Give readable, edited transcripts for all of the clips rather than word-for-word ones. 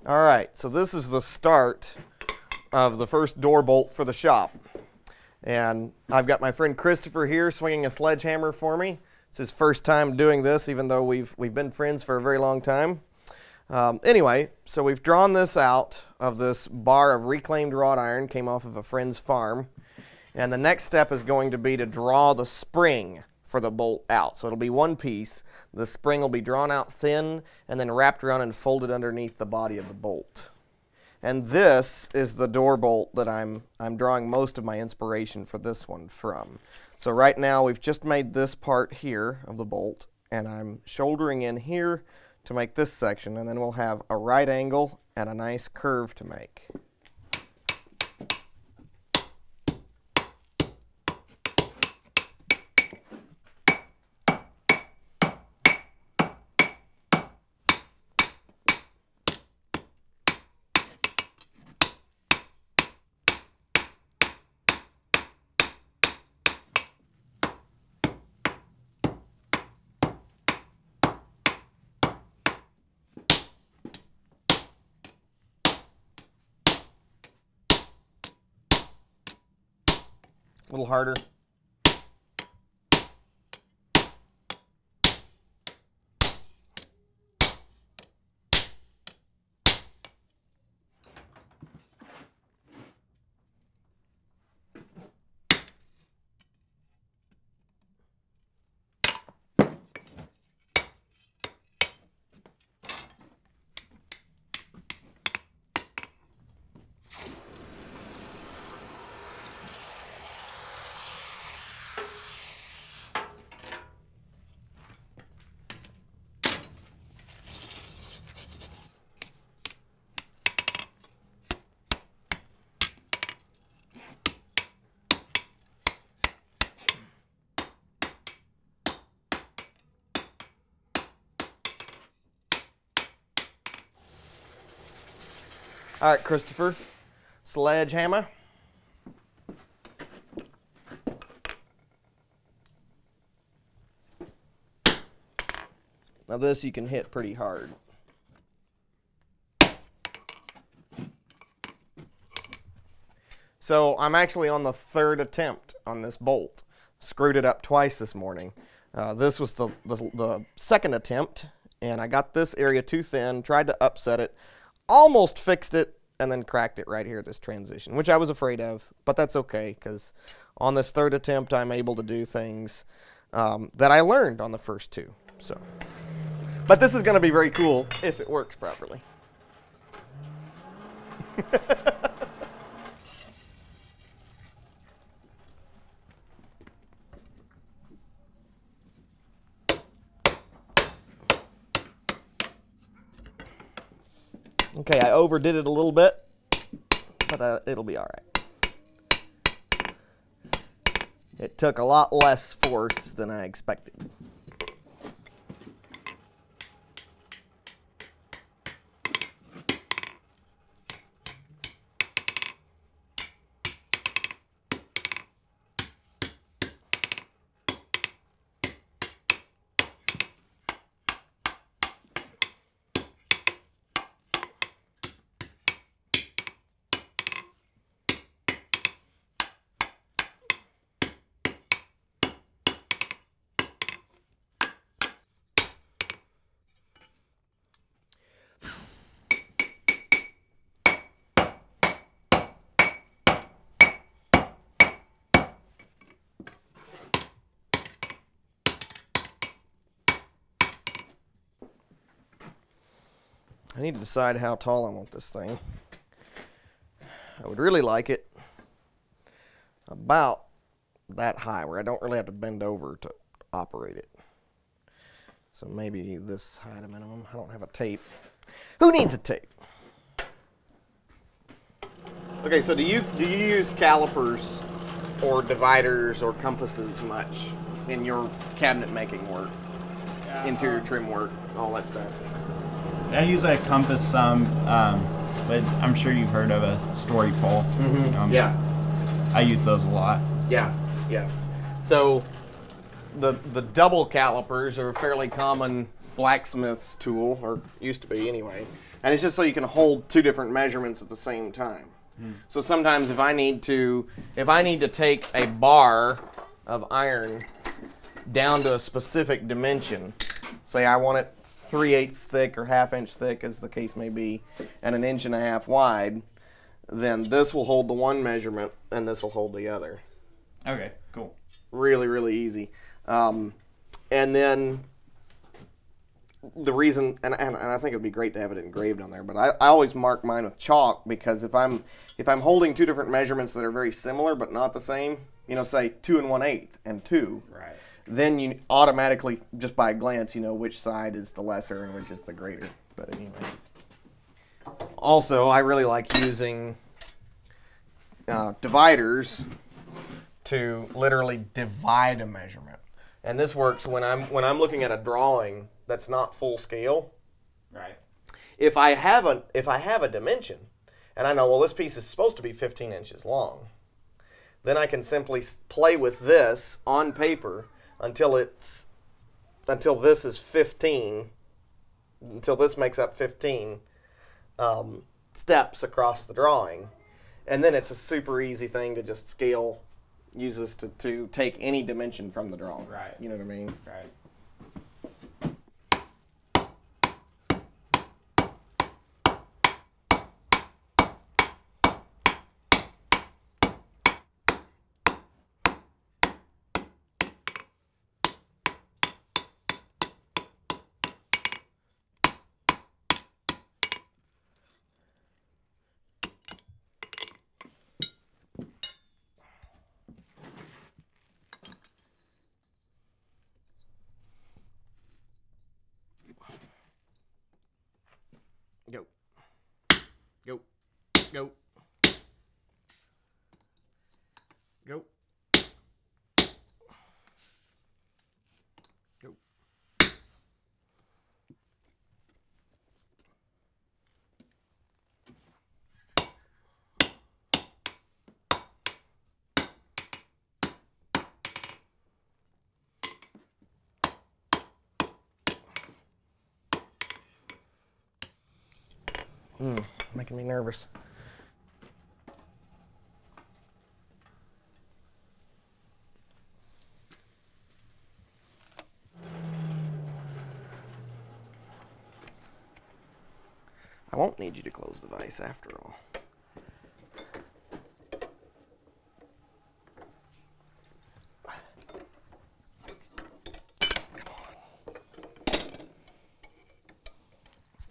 All right, so this is the start of the first door bolt for the shop. And I've got my friend Christopher here swinging a sledgehammer for me. It's his first time doing this, even though we've been friends for a very long time. Anyway, so we've drawn this out of this bar of reclaimed wrought iron, came off of a friend's farm. And the next step is going to be to draw the spring for the bolt out. So it'll be one piece. The spring will be drawn out thin and then wrapped around and folded underneath the body of the bolt. And this is the door bolt that I'm drawing most of my inspiration for this one from. So right now we've just made this part here of the bolt, and I'm shouldering in here to make this section, and then we'll have a right angle and a nice curve to make. A little harder. All right, Christopher, sledgehammer. Now this you can hit pretty hard. So I'm actually on the third attempt on this bolt. Screwed it up twice this morning. This was the second attempt, and I got this area too thin, tried to upset it, almost fixed it, and then cracked it right here at this transition, which I was afraid of, but that's okay, because on this third attempt I'm able to do things that I learned on the first two. So, but this is going to be very cool if it works properly. Okay, I overdid it a little bit, but it'll be all right. It took a lot less force than I expected. I need to decide how tall I want this thing. I would really like it about that high, where I don't really have to bend over to operate it. So maybe this height a minimum. I don't have a tape. Who needs a tape? Okay, so do you use calipers or dividers or compasses much in your cabinet making work? Yeah, interior trim work, all that stuff? I use a compass some, but I'm sure you've heard of a story pole. Mm-hmm. Yeah. I use those a lot. Yeah, yeah. So the double calipers are a fairly common blacksmith's tool, or used to be anyway. And it's just so you can hold two different measurements at the same time. So sometimes if I need to take a bar of iron down to a specific dimension, say I want it 3/8 thick or 1/2 inch thick, as the case may be, and 1.5 inches wide, then this will hold the one measurement and this will hold the other. Okay, cool. Really, really easy. And then the reason, and I think it would be great to have it engraved on there, but I always mark mine with chalk, because if I'm holding two different measurements that are very similar but not the same, you know, say 2 1/8 and 2, right, then you automatically, just by a glance, you know which side is the lesser and which is the greater. But anyway. Also, I really like using dividers to literally divide a measurement. And this works when I'm looking at a drawing that's not full scale. right, If I have a dimension, and I know, well, this piece is supposed to be 15 inches long, then I can simply play with this on paper until this is 15, until this makes up 15 steps across the drawing, and then it's a super easy thing to just scale. Use this to take any dimension from the drawing. Right. You know what I mean? right. Go. Go. Go. Go. Go. Making me nervous. I won't need you to close the vise after all.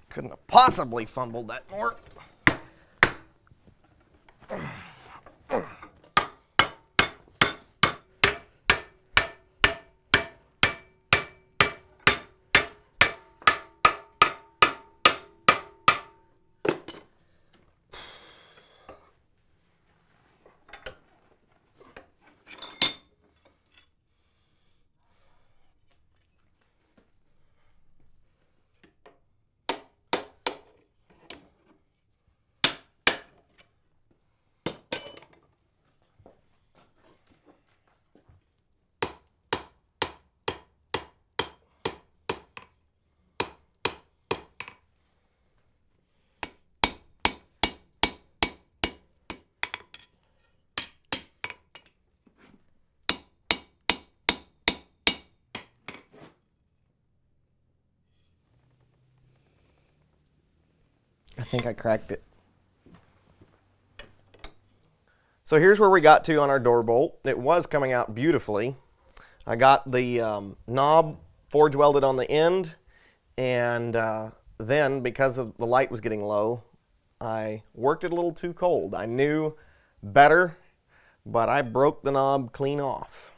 Couldn't have possibly fumbled that more. I think I cracked it. So here's where we got to on our door bolt. It was coming out beautifully. I got the knob forge welded on the end, and then because the light was getting low, I worked it a little too cold. I knew better, but I broke the knob clean off.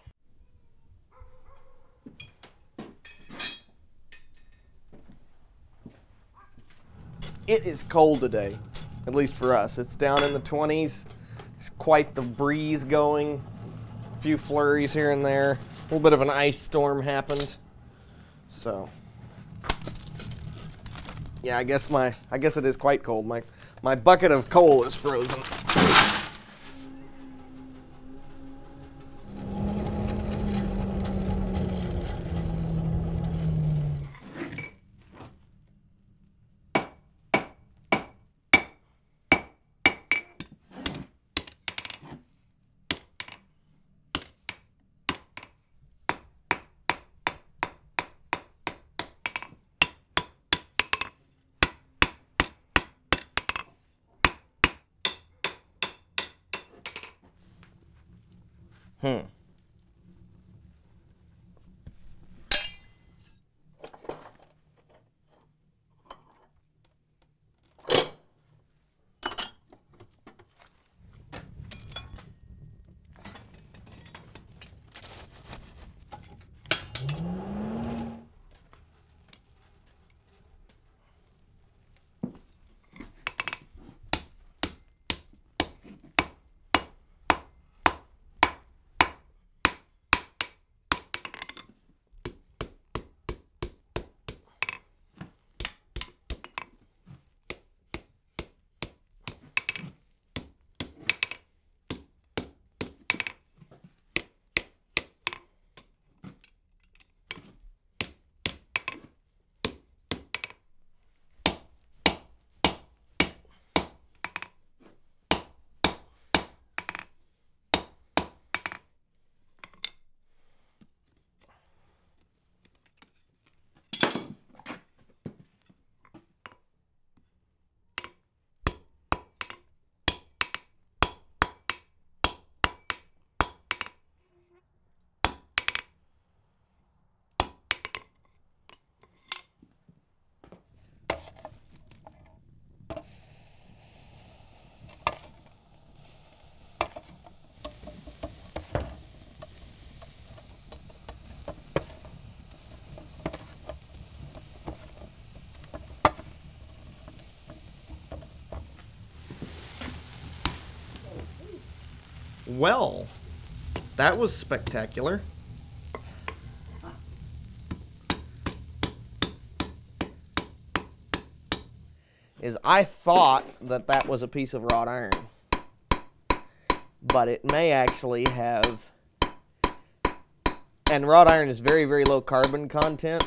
It is cold today, at least for us. It's down in the 20s. There's quite the breeze going. A few flurries here and there. A little bit of an ice storm happened. So, yeah, I guess it is quite cold. My bucket of coal is frozen. Hmm. Well, that was spectacular. I thought that was a piece of wrought iron, but it may actually have, and wrought iron is very, very low carbon content,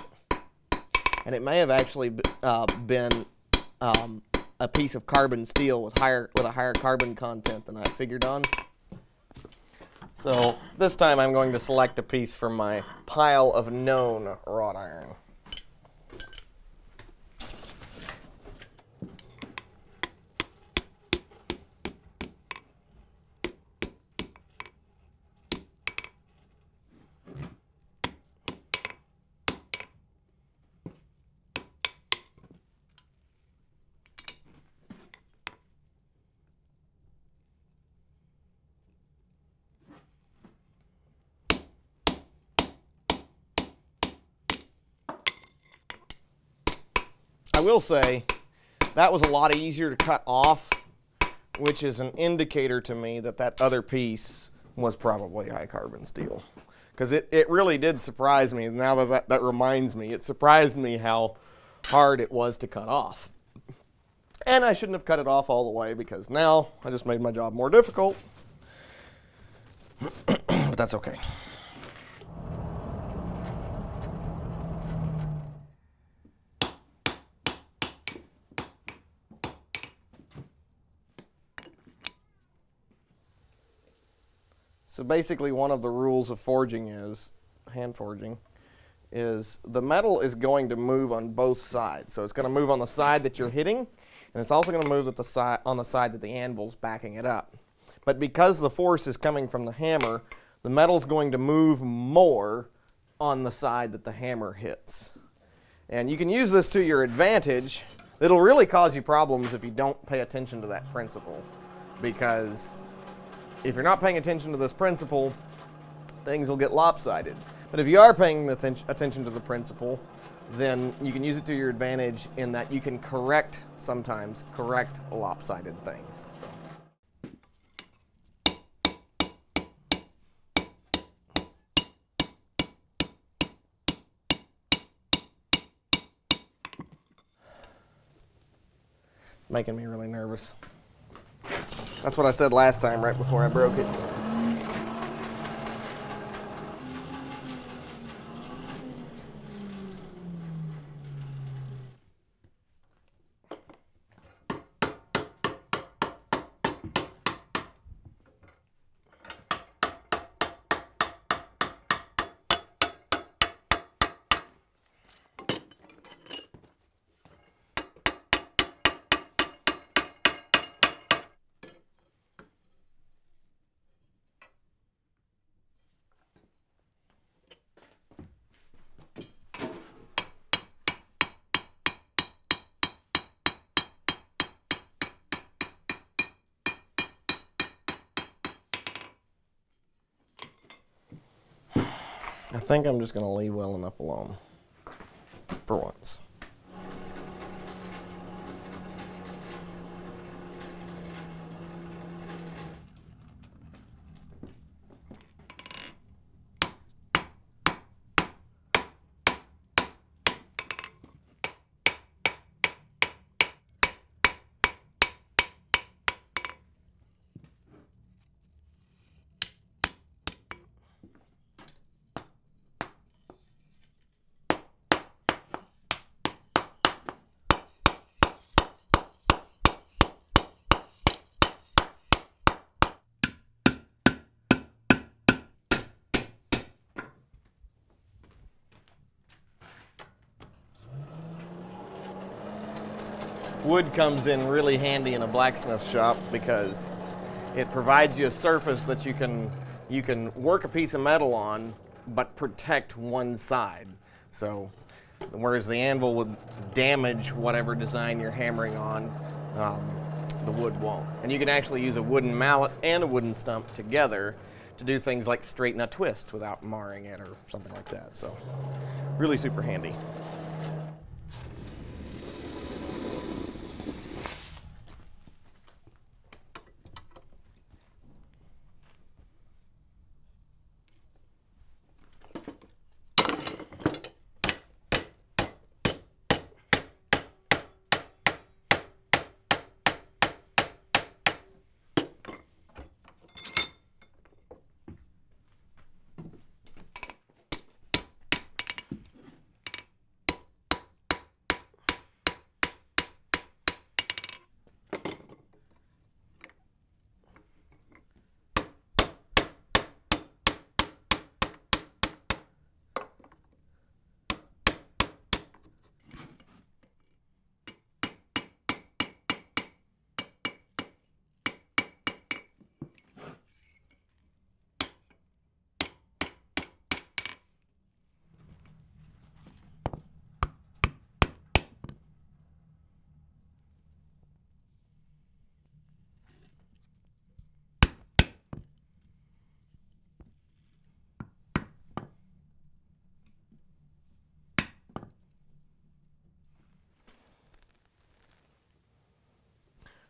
and it may have actually been a piece of carbon steel with a higher carbon content than I figured on. So this time I'm going to select a piece from my pile of known wrought iron. I will say that was a lot easier to cut off, which is an indicator to me that other piece was probably high carbon steel. Because it really did surprise me. Now that reminds me, it surprised me how hard it was to cut off. And I shouldn't have cut it off all the way, because now I just made my job more difficult. But that's okay. So basically, one of the rules of forging hand forging, is the metal is going to move on both sides. So it's going to move on the side that you're hitting, and it's also going to move on the side that the anvil's backing it up. But because the force is coming from the hammer, the metal's going to move more on the side that the hammer hits. And you can use this to your advantage. It'll really cause you problems if you don't pay attention to that principle, because if you're not paying attention to this principle, things will get lopsided. But if you are paying attention to the principle, then you can use it to your advantage in that you can sometimes correct lopsided things. Making me really nervous. That's what I said last time, right before I broke it. I think I'm just going to leave well enough alone for once. Wood comes in really handy in a blacksmith shop because it provides you a surface that you can work a piece of metal on but protect one side. So whereas the anvil would damage whatever design you're hammering on, the wood won't. And you can actually use a wooden mallet and a wooden stump together to do things like straighten a twist without marring it or something like that. So really super handy.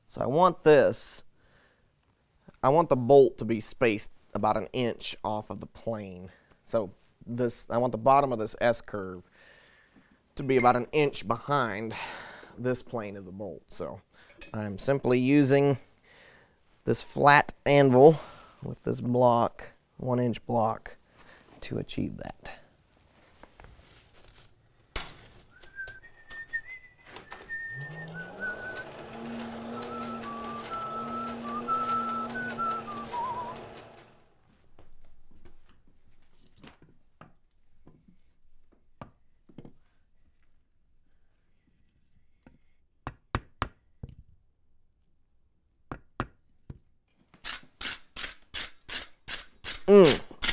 So I want the bolt to be spaced about 1 inch off of the plane. So I want the bottom of this S-curve to be about 1 inch behind this plane of the bolt. So I'm simply using this flat anvil with this block, 1 inch block, to achieve that.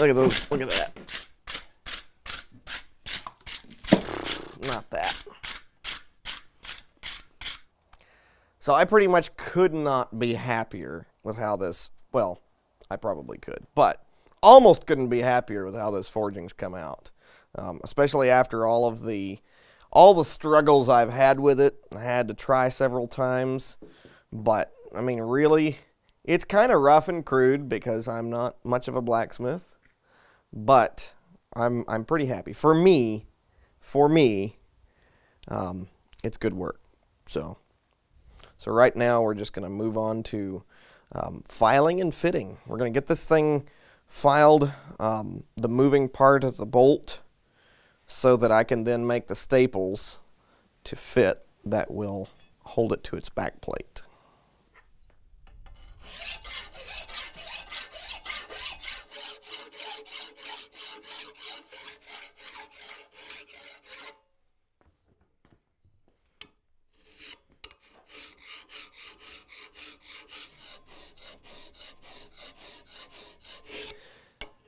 Look at those. Look at that. Not that. So I pretty much could not be happier with how this, well, I probably could, but almost couldn't be happier with how this forging's come out. Especially after all the struggles I've had with it. I had to try several times, but I mean, really, it's kind of rough and crude because I'm not much of a blacksmith, but I'm pretty happy. For me, it's good work. So right now we're just going to move on to filing and fitting. We're going to get this thing filed, the moving part of the bolt, so that I can then make the staples to fit that will hold it to its back plate.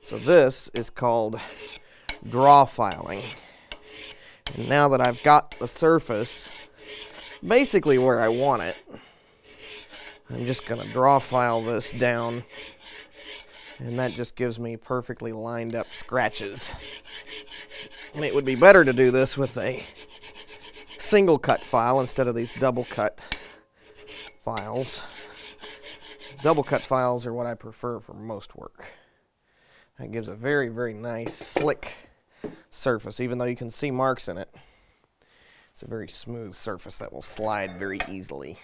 So this is called draw filing. And now that I've got the surface basically where I want it, I'm just going to draw file this down, and that just gives me perfectly lined up scratches And it would be better to do this with a single cut file instead of these double cut files. Double cut files are what I prefer for most work. That gives a very, very nice, slick surface, even though you can see marks in it. It's a very smooth surface that will slide very easily.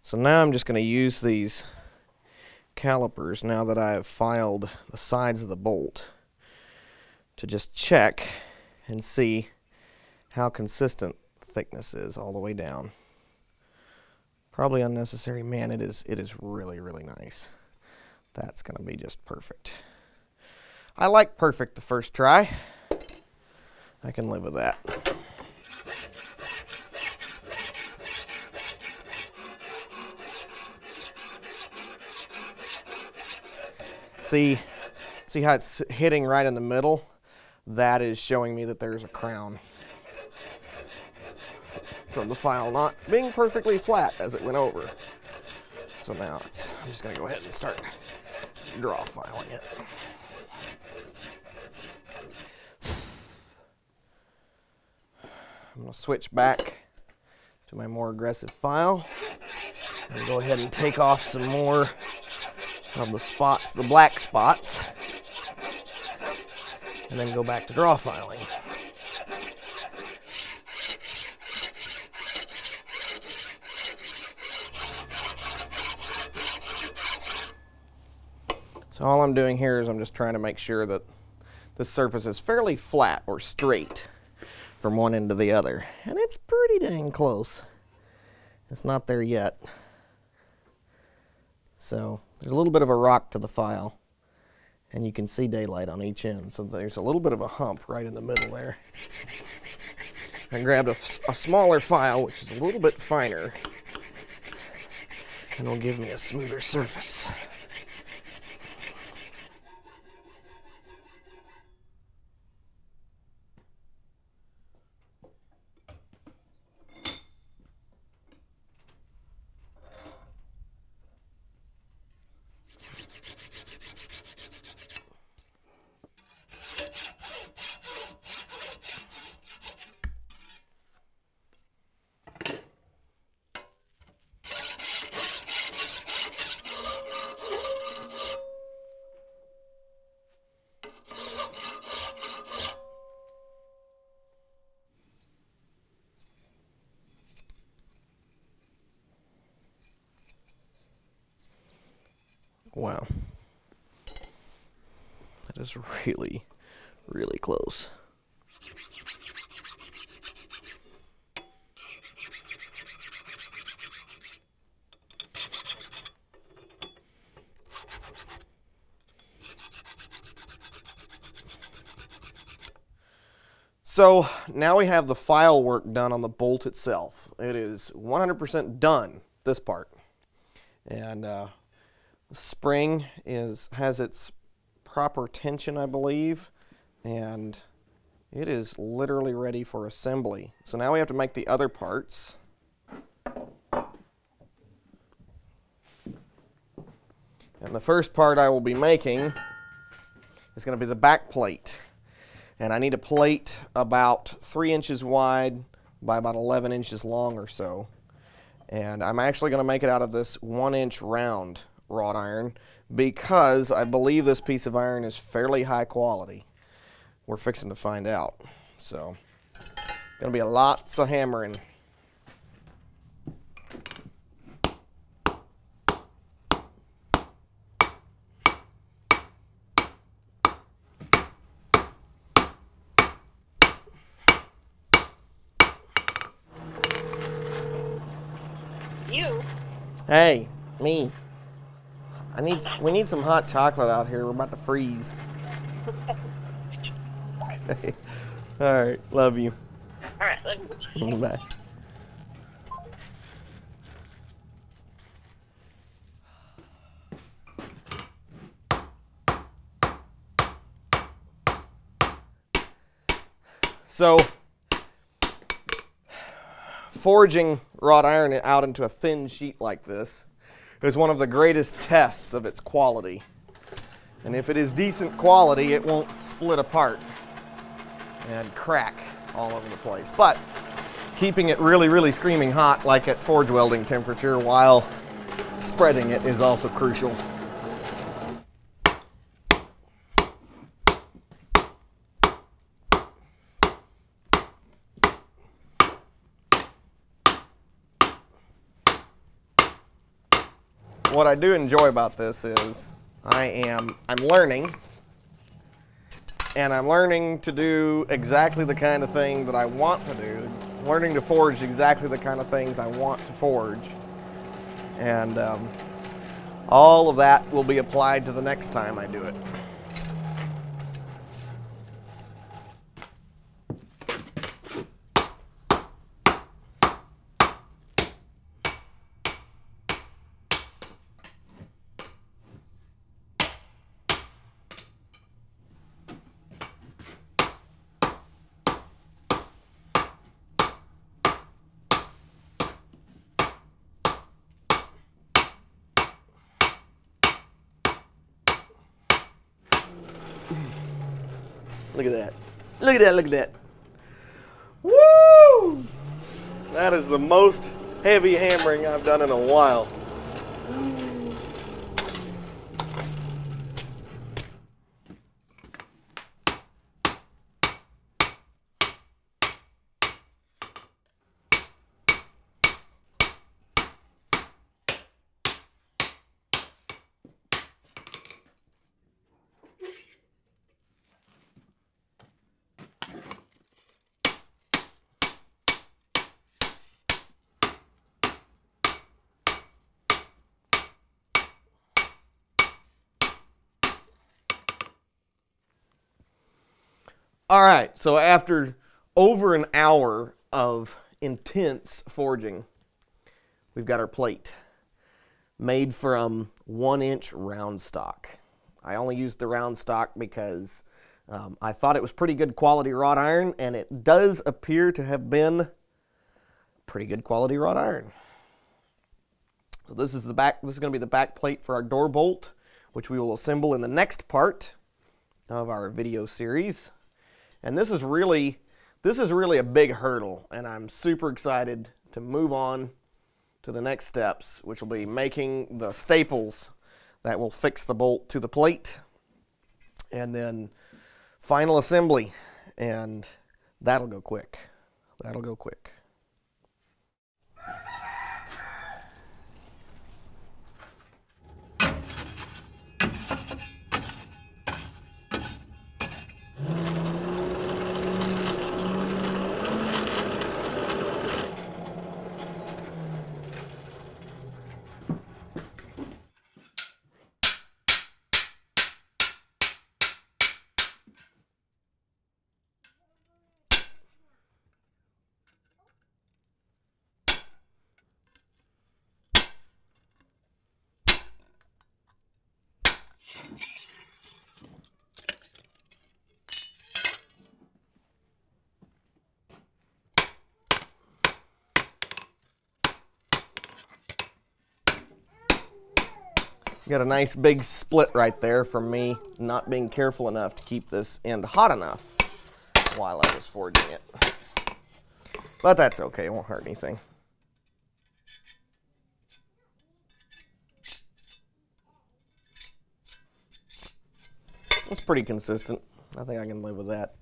So now I'm just going to use these calipers, now that I have filed the sides of the bolt, to just check and see how consistent the thickness is all the way down. Probably unnecessary. Man, it is really, really nice. That's going to be just perfect. I like perfect the first try. I can live with that. See how it's hitting right in the middle? That is showing me that there's a crown from the file not being perfectly flat as it went over. So now I'm just going to go ahead and start draw filing it. I'm going to switch back to my more aggressive file and go ahead and take off some more of the spots, the black spots, and then go back to draw filing. So all I'm doing here is I'm just trying to make sure that the surface is fairly flat or straight from one end to the other. And it's pretty dang close. It's not there yet. So there's a little bit of a rock to the file, and you can see daylight on each end. So there's a little bit of a hump right in the middle there. I grabbed a smaller file, which is a little bit finer, and it'll give me a smoother surface. Wow, that is really, really close. So now we have the file work done on the bolt itself. It is 100% done, this part. And the spring has its proper tension, I believe, and it is literally ready for assembly. So now we have to make the other parts. And the first part I will be making is going to be the back plate. And I need a plate about 3 inches wide by about 11 inches long or so. And I'm actually going to make it out of this 1-inch round wrought iron because I believe this piece of iron is fairly high quality. We're fixing to find out. So, going to be lots of hammering. You? Hey, me. We need some hot chocolate out here. We're about to freeze. Okay. All right. Love you. All right. Bye. So, forging wrought iron out into a thin sheet like this is one of the greatest tests of its quality. And if it is decent quality, it won't split apart and crack all over the place. But keeping it really, really screaming hot, like at forge welding temperature, while spreading it is also crucial. What I do enjoy about this is I'm learning, and I'm learning to do exactly the kind of thing that I want to do, learning to forge exactly the kind of things I want to forge, and all of that will be applied to the next time I do it. Look at that. Look at that, look at that. Woo! That is the most heavy hammering I've done in a while. All right, so after over an hour of intense forging, we've got our plate made from 1-inch round stock. I only used the round stock because I thought it was pretty good quality wrought iron, and it does appear to have been pretty good quality wrought iron. So this is the back. This is going to be the back plate for our door bolt, which we will assemble in the next part of our video series. And this is really a big hurdle, and I'm super excited to move on to the next steps, which will be making the staples that will fix the bolt to the plate, and then final assembly, and that'll go quick. That'll go quick. Got a nice big split right there from me not being careful enough to keep this end hot enough while I was forging it. But that's okay, it won't hurt anything. It's pretty consistent. I think I can live with that.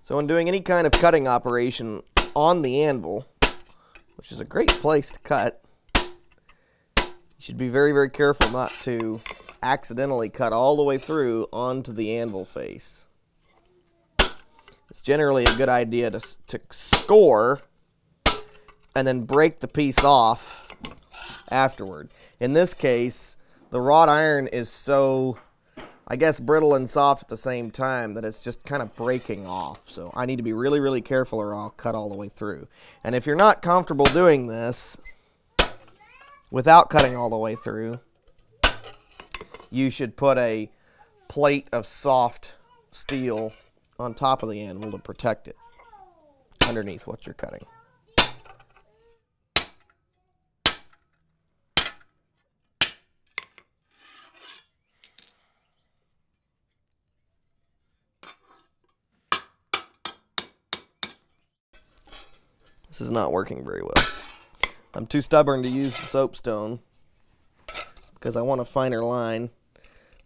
So when doing any kind of cutting operation on the anvil, which is a great place to cut, you should be very, very careful not to accidentally cut all the way through onto the anvil face. it's generally a good idea to score and then break the piece off afterward. In this case, the wrought iron is so, I guess, brittle and soft at the same time that it's just kind of breaking off. So I need to be really, really careful or I'll cut all the way through. And if you're not comfortable doing this without cutting all the way through, you should put a plate of soft steel on top of the anvil to protect it underneath what you're cutting. This is not working very well. I'm too stubborn to use the soapstone because I want a finer line.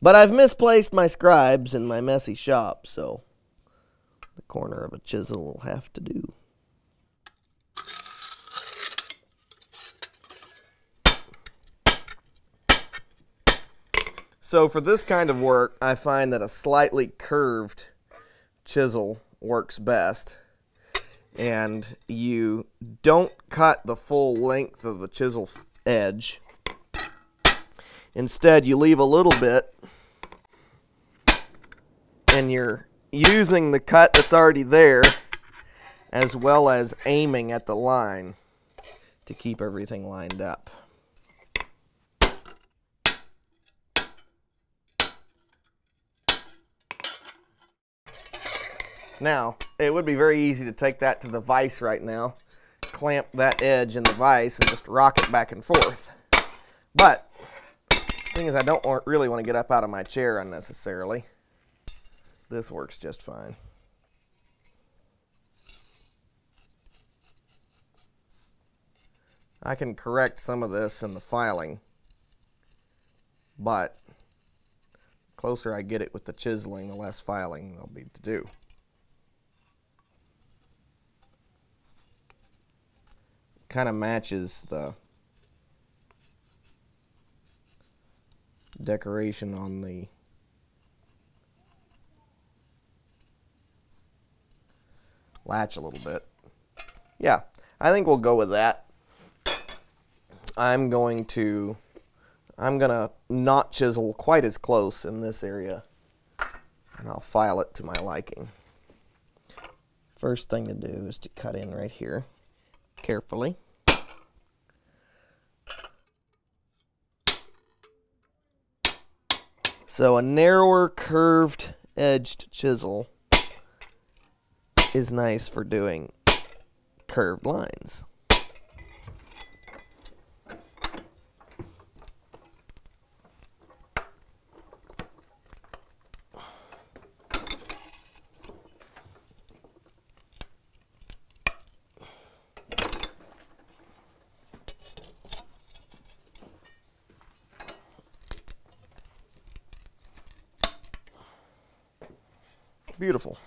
But I've misplaced my scribes in my messy shop, so the corner of a chisel will have to do. So for this kind of work, I find that a slightly curved chisel works best. And you don't cut the full length of the chisel edge. Instead, you leave a little bit, and you're using the cut that's already there, as well as aiming at the line to keep everything lined up. Now, it would be very easy to take that to the vise right now, clamp that edge in the vise, and just rock it back and forth. But the thing is, I don't really want to get up out of my chair unnecessarily. This works just fine. I can correct some of this in the filing, but the closer I get it with the chiseling, the less filing there'll be to do. Kind of matches the decoration on the latch a little bit. Yeah, I think we'll go with that. I'm gonna not chisel quite as close in this area, and I'll file it to my liking. First thing to do is to cut in right here carefully. So a narrower curved edged chisel is nice for doing curved lines. Beautiful.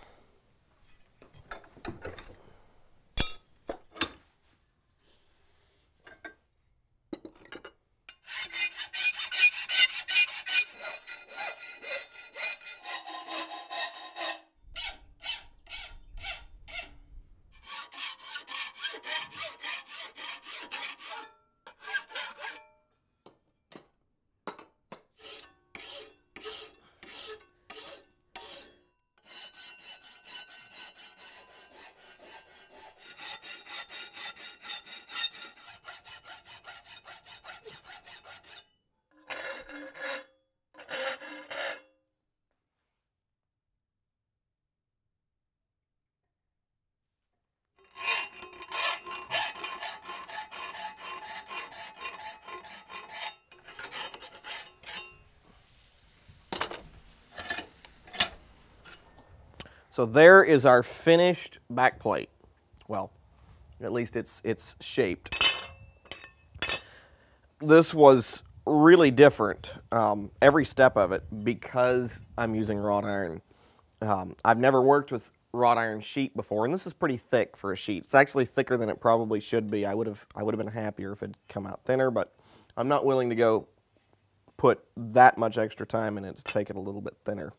So there is our finished back plate. Well, at least it's shaped. This was really different, every step of it, because I'm using wrought iron. I've never worked with wrought iron sheet before, and this is pretty thick for a sheet. It's actually thicker than it probably should be. I would have been happier if it had come out thinner, but I'm not willing to go put that much extra time in it to take it a little bit thinner.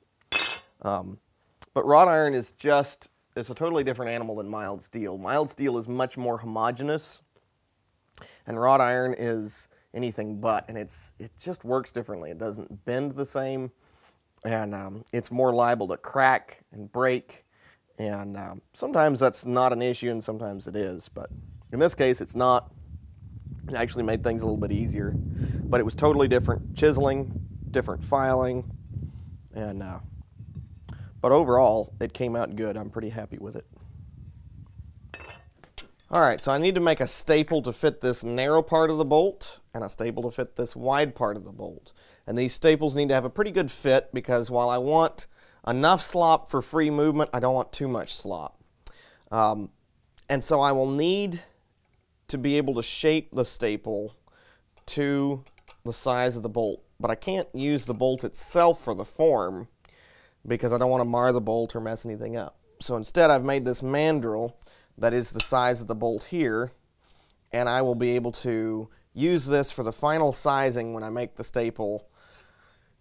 But wrought iron is just it's a totally different animal than mild steel. Mild steel is much more homogeneous, and wrought iron is anything but, and it just works differently. It doesn't bend the same, and it's more liable to crack and break, and sometimes that's not an issue and sometimes it is, but in this case it's not. It actually made things a little bit easier, but it was totally different chiseling, different filing, and but overall it came out good. I'm pretty happy with it. Alright, so I need to make a staple to fit this narrow part of the bolt and a staple to fit this wide part of the bolt. And these staples need to have a pretty good fit because while I want enough slop for free movement, I don't want too much slop. And so I will need to be able to shape the staple to the size of the bolt. But I can't use the bolt itself for the form because I don't want to mar the bolt or mess anything up. So instead I've made this mandrel that is the size of the bolt here, and I will be able to use this for the final sizing when I make the staple.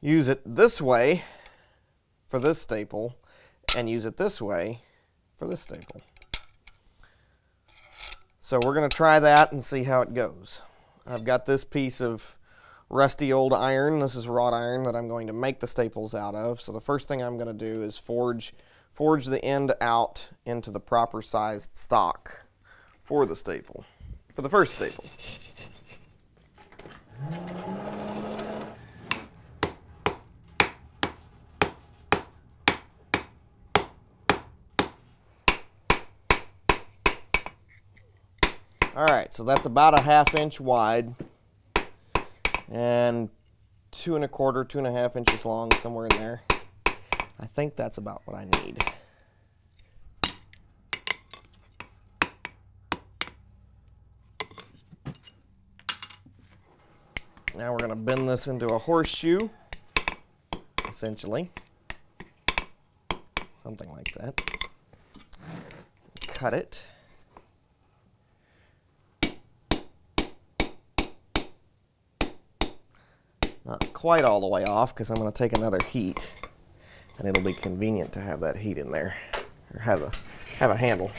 Use it this way for this staple, and use it this way for this staple. So we're going to try that and see how it goes. I've got this piece of rusty old iron. This is wrought iron that I'm going to make the staples out of. So the first thing I'm going to do is forge the end out into the proper sized stock for the staple, for the first staple. Alright, so that's about a 1/2 inch wide and 2 1/4, 2.5 inches long, somewhere in there. I think that's about what I need. Now we're going to bend this into a horseshoe, essentially. Something like that. Cut it. Not quite all the way off because I'm going to take another heat. And it'll be convenient to have that heat in there, or have a handle.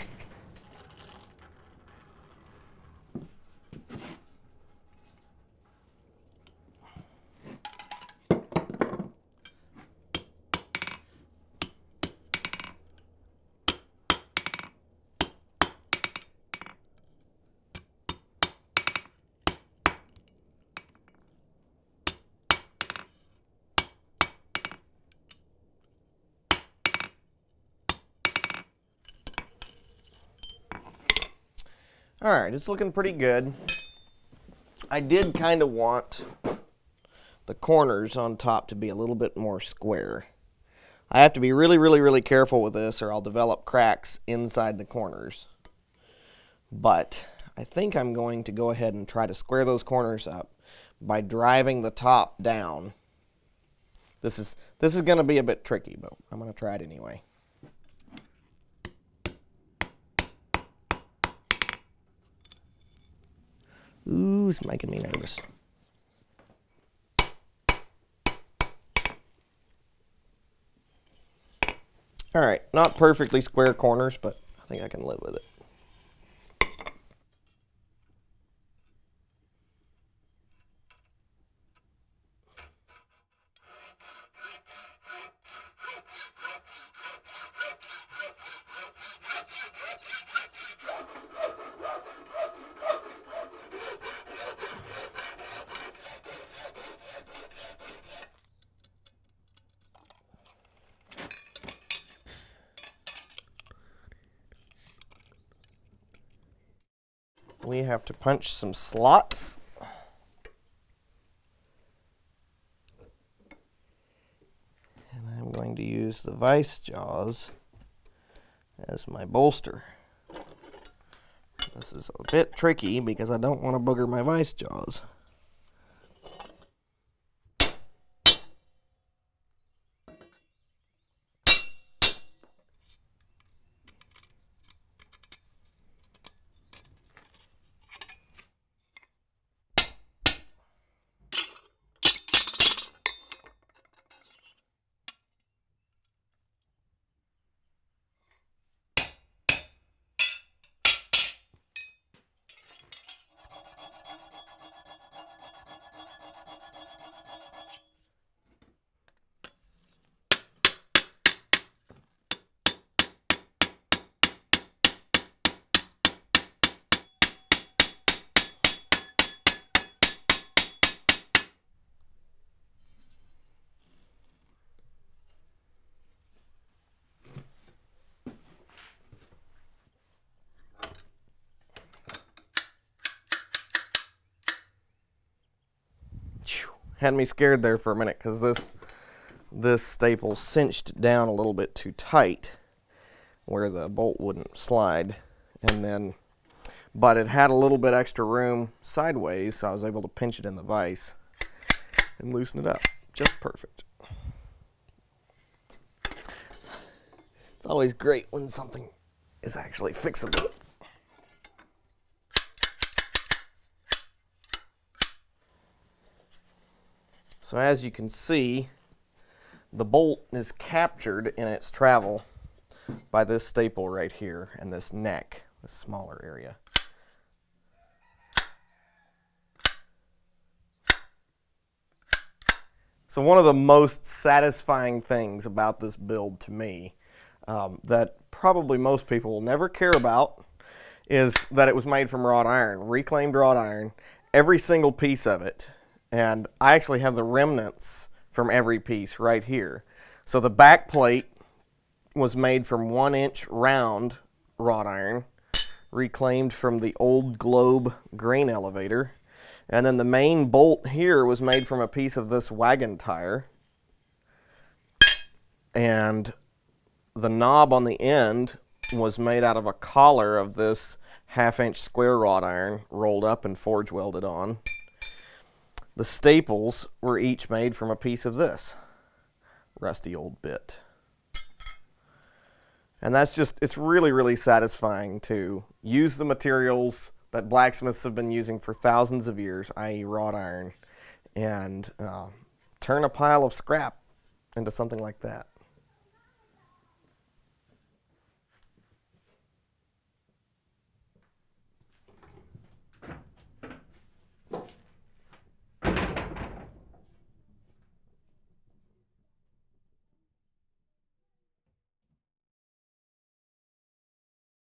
Alright, it's looking pretty good. I did kind of want the corners on top to be a little bit more square. I have to be really careful with this or I'll develop cracks inside the corners. But I think I'm going to go ahead and try to square those corners up by driving the top down. This is going to be a bit tricky, but I'm going to try it anyway. Ooh, it's making me nervous. Alright, not perfectly square corners, but I think I can live with it. We have to punch some slots. And I'm going to use the vice jaws as my bolster. This is a bit tricky because I don't want to booger my vice jaws. had me scared there for a minute because this staple cinched down a little bit too tight where the bolt wouldn't slide, and then but it had a little bit extra room sideways, so I was able to pinch it in the vise and loosen it up just perfect. It's always great when something is actually fixable. So as you can see, the bolt is captured in its travel by this staple right here and this neck, this smaller area. So one of the most satisfying things about this build to me that probably most people will never care about is that it was made from wrought iron, reclaimed wrought iron, every single piece of it. And I actually have the remnants from every piece right here. So the back plate was made from 1-inch round wrought iron, reclaimed from the old Globe grain elevator. And then the main bolt here was made from a piece of this wagon tire. And the knob on the end was made out of a collar of this 1/2-inch square wrought iron rolled up and forge welded on. The staples were each made from a piece of this rusty old bit. And that's just, it's really, really satisfying to use the materials that blacksmiths have been using for thousands of years, i.e. wrought iron, and turn a pile of scrap into something like that.